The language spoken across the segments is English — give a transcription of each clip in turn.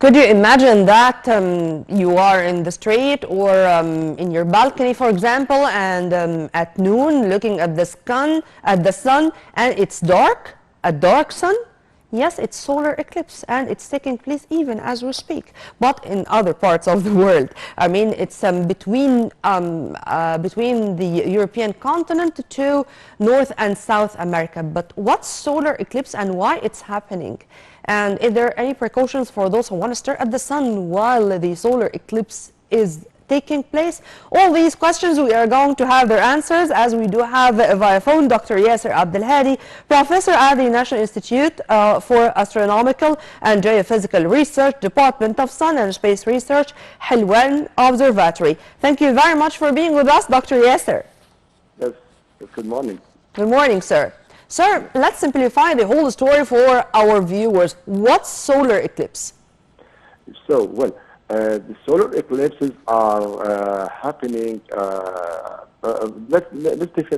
Could you imagine that you are in the street or in your balcony, for example, and at noon looking at the sun, and it's dark, a dark sun? Yes, it's solar eclipse, and it's taking place even as we speak, but in other parts of the world. I mean, it's between the European continent to North and South America. But what's solar eclipse and why it's happening? And is there any precautions for those who want to stare at the sun while the solar eclipse is taking place? All these questions, we are going to have their answers, as we do have via phone Dr. Yasser Hady, professor at the National Institute for Astronomical and Geophysical Research, Department of Sun and Space Research, Helwan Observatory. Thank you very much for being with us, Dr. Yasser. Yes, good morning. Good morning, sir. Sir, let's simplify the whole story for our viewers. What's solar eclipse? So, well, the solar eclipses are happening. Let's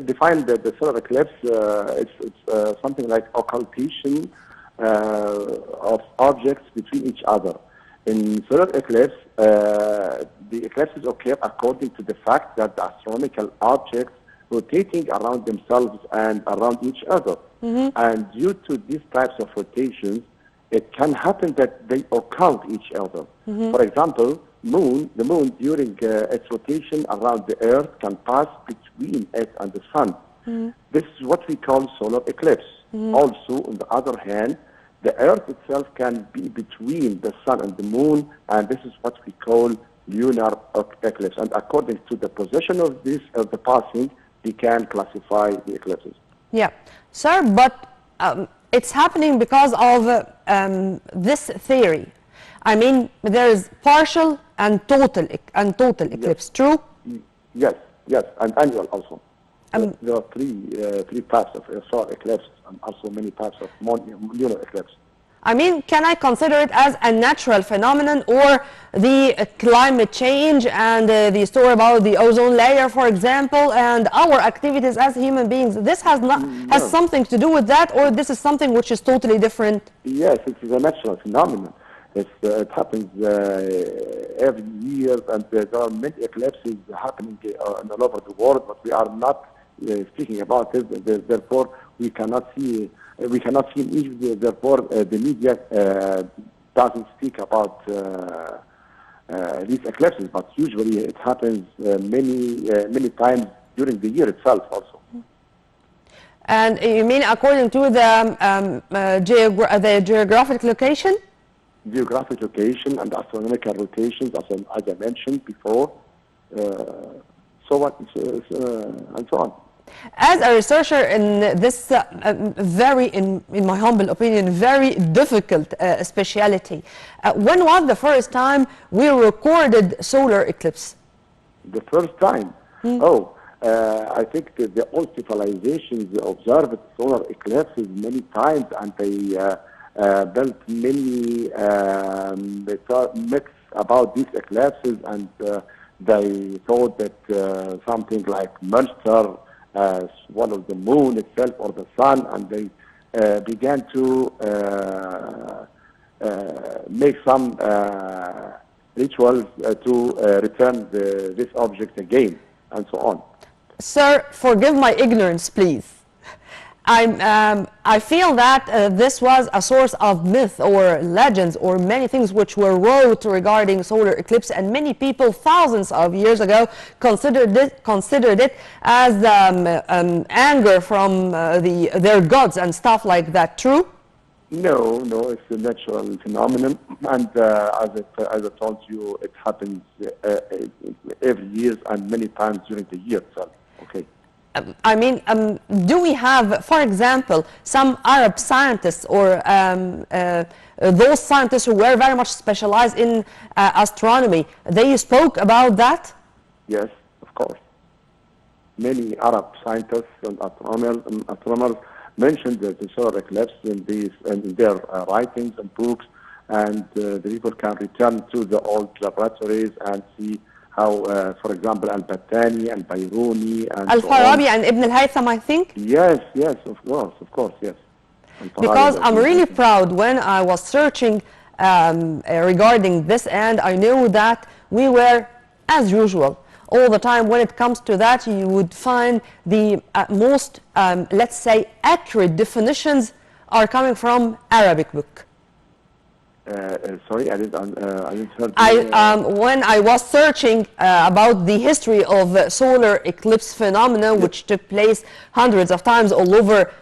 define the solar eclipse. It's something like occultation of objects between each other. In solar eclipse, the eclipses occur according to the fact that the astronomical objects rotating around themselves and around each other. And due to these types of rotations, it can happen that they occult each other. For example, the moon during its rotation around the Earth can pass between it and the sun. This is what we call solar eclipse. Also, on the other hand, the Earth itself can be between the sun and the moon, and this is what we call lunar eclipse. And according to the position of the passing, we can classify the eclipses. Yeah, sir, but it's happening because of this theory. I mean, there is partial and total eclipse, true? Yes, and annual also. There are three types of solar eclipse and also many types of lunar eclipse. I mean, can I consider it as a natural phenomenon, or the climate change and the story about the ozone layer, for example, and our activities as human beings? This has something to do with that, or this is something which is totally different? Yes, it is a natural phenomenon. It happens every year, and there are many eclipses happening all over the world, but we are not speaking about it. Therefore, we cannot see. Therefore, the media doesn't speak about these eclipses, but usually it happens many times during the year itself also. And you mean according to the geographic location? Geographic location and astronomical rotations, as I mentioned before, so on and so on. As a researcher in this in my humble opinion, very difficult speciality, when was the first time we recorded solar eclipse? The first time? I think the old civilizations observed solar eclipses many times, and they built many myths about these eclipses, and they thought that something like monster swallowed the moon itself or the sun, and they began to make some rituals to return this object again, and so on. Sir, forgive my ignorance, please. I feel that this was a source of myth or legends or many things which were wrote regarding solar eclipse, and many people thousands of years ago considered it as anger from their gods and stuff like that. True? No, it's a natural phenomenon, and as I told you, it happens every year and many times during the year itself. Okay. I mean, do we have, for example, some Arab scientists or those scientists who were very much specialized in astronomy, they spoke about that? Yes, of course. Many Arab scientists and astronomers mentioned the solar eclipse in their writings and books, and the people can return to the old laboratories and see how, for example, Al-Battani and Bayruni and Al-Farabi and Ibn al-Haytham, I think? Yes, of course, yes. Because I'm really proud when I was searching regarding this, and I know that we were, as usual, all the time when it comes to that, you would find the most, let's say, accurate definitions are coming from Arabic book. Sorry, I didn't hear. When I was searching about the history of solar eclipse phenomena, which took place hundreds of times all over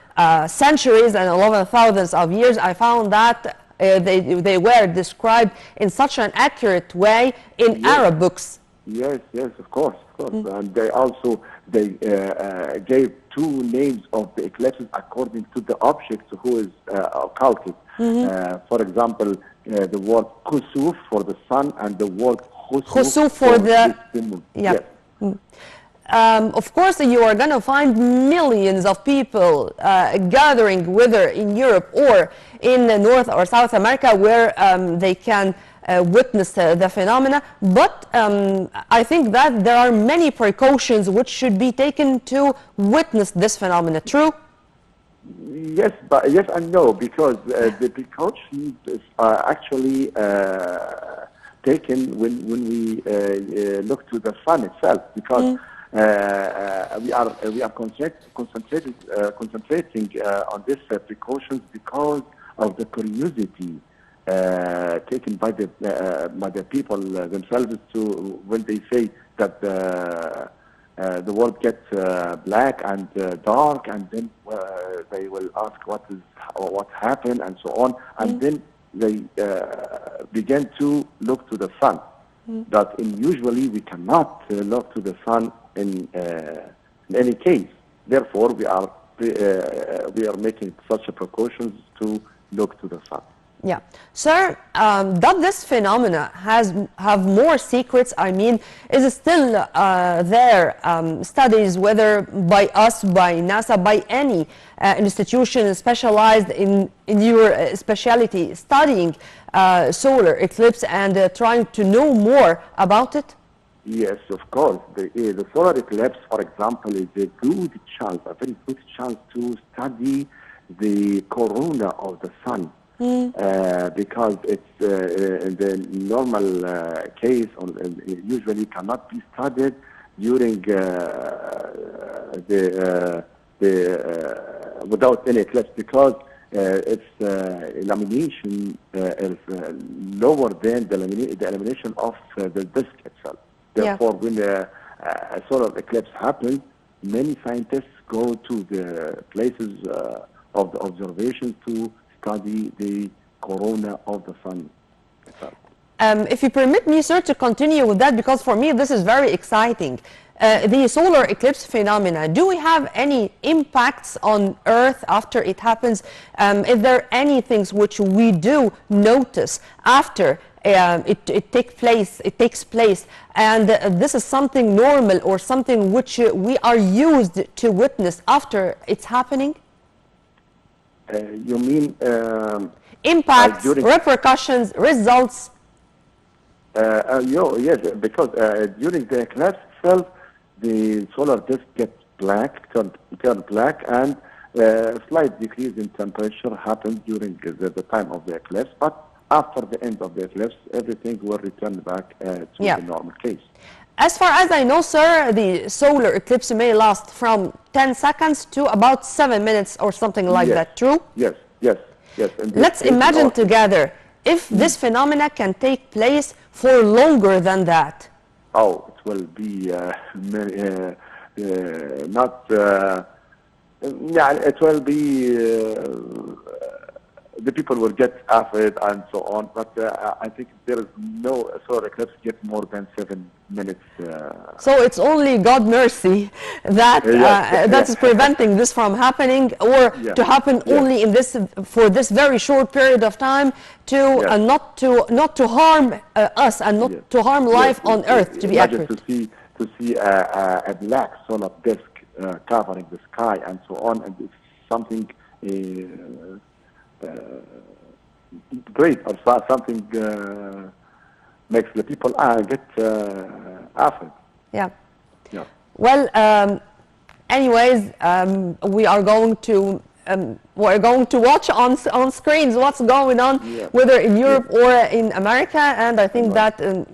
centuries and all over thousands of years, I found that they were described in such an accurate way in Arab books. Yes, yes, of course. And they also gave two names of the eclipses according to the object who is occulted. For example, the word kusuf for the sun and the word khusuf for the moon. Yeah. Yes. Of course, you are going to find millions of people gathering, whether in Europe or in North or South America, where they can witness the phenomena. But I think that there are many precautions which should be taken to witness this phenomena. True? Yes, but yes and no, because the precautions are actually taken when we look to the sun itself, because we are concentrating on these precautions because of the curiosity taken by the people themselves to when they say that the world gets black and dark, and then they will ask what happened and so on, and then they begin to look to the sun. But usually we cannot look to the sun in any case. Therefore, we are making such precautions to look to the sun. Yeah. Sir, does this phenomena have more secrets? I mean, is it still there studies, whether by us, by NASA, by any institution specialized in your specialty, studying solar eclipse and trying to know more about it? Yes, of course. The solar eclipse, for example, is a good chance, a very good chance to study the corona of the sun. Because it's in the normal case, usually cannot be studied during without any eclipse, because its illumination is lower than the illumination of the disk itself. Therefore, when a solar eclipse happens, many scientists go to the places of the observations to study the corona of the sun itself. If you permit me, sir, to continue with that, because for me this is very exciting. The solar eclipse phenomena, do we have any impacts on Earth after it happens? Is there any things which we do notice after it takes place, and this is something normal or something which we are used to witness after it's happening? You mean impacts, repercussions, results? Yes, because during the eclipse itself, the solar disk gets black, turn black, and slight decrease in temperature happens during the time of the eclipse. But after the end of the eclipse, everything will return back to the normal case. As far as I know, sir, the solar eclipse may last from 10 seconds to about 7 minutes or something like that. True? Yes, yes, yes. Let's imagine together if this phenomena can take place for longer than that. Oh, it will be it will be the people will get afraid and so on, but I think there is no solar eclipse get more than 7 minutes. So it's only God mercy that that's preventing this from happening, or to happen only in for this very short period of time, to not to harm us and not to harm life on Earth. To be accurate. To see a black solar disk covering the sky and so on, and it's something. Great, or something makes the people get afraid. Yeah. Well, anyways, we are going to we're going to watch on screens what's going on, Yeah. whether in Europe Yeah. or in America, and I think Right. that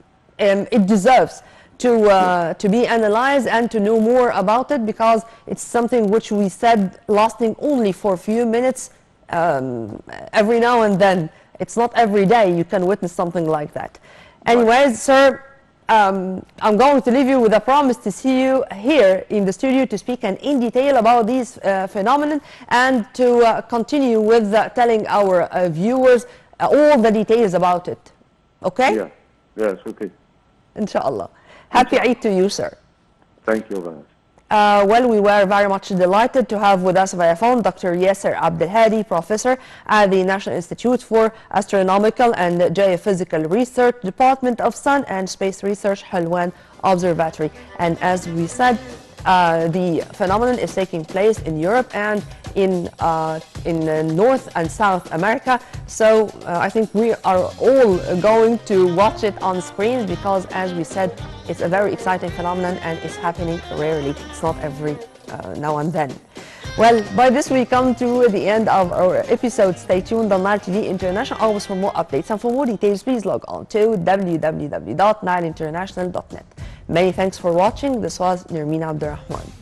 it deserves to be analyzed and to know more about it, because it's something which we said lasting only for a few minutes every now and then. It's not every day you can witness something like that. Anyways, sir, I'm going to leave you with a promise to see you here in the studio to speak in detail about these phenomena, and to continue with telling our viewers all the details about it. Okay? Yeah. Yes. Okay. Inshallah. Happy Eid to you, sir. Thank you very much. Well, we were very much delighted to have with us via phone Dr. Yasser Hady, professor at the National Institute for Astronomical and Geophysical Research, Department of Sun and Space Research, Hulwan Observatory. And as we said, the phenomenon is taking place in Europe and in North and South America. So I think we are all going to watch it on screens, because, as we said, it's a very exciting phenomenon and it's happening rarely. It's not every now and then. Well, by this we come to the end of our episode. Stay tuned on Nile TV International always for more updates, and for more details please log on to www.nileinternational.net. Many thanks for watching. This was Nermeen Abdurrahman.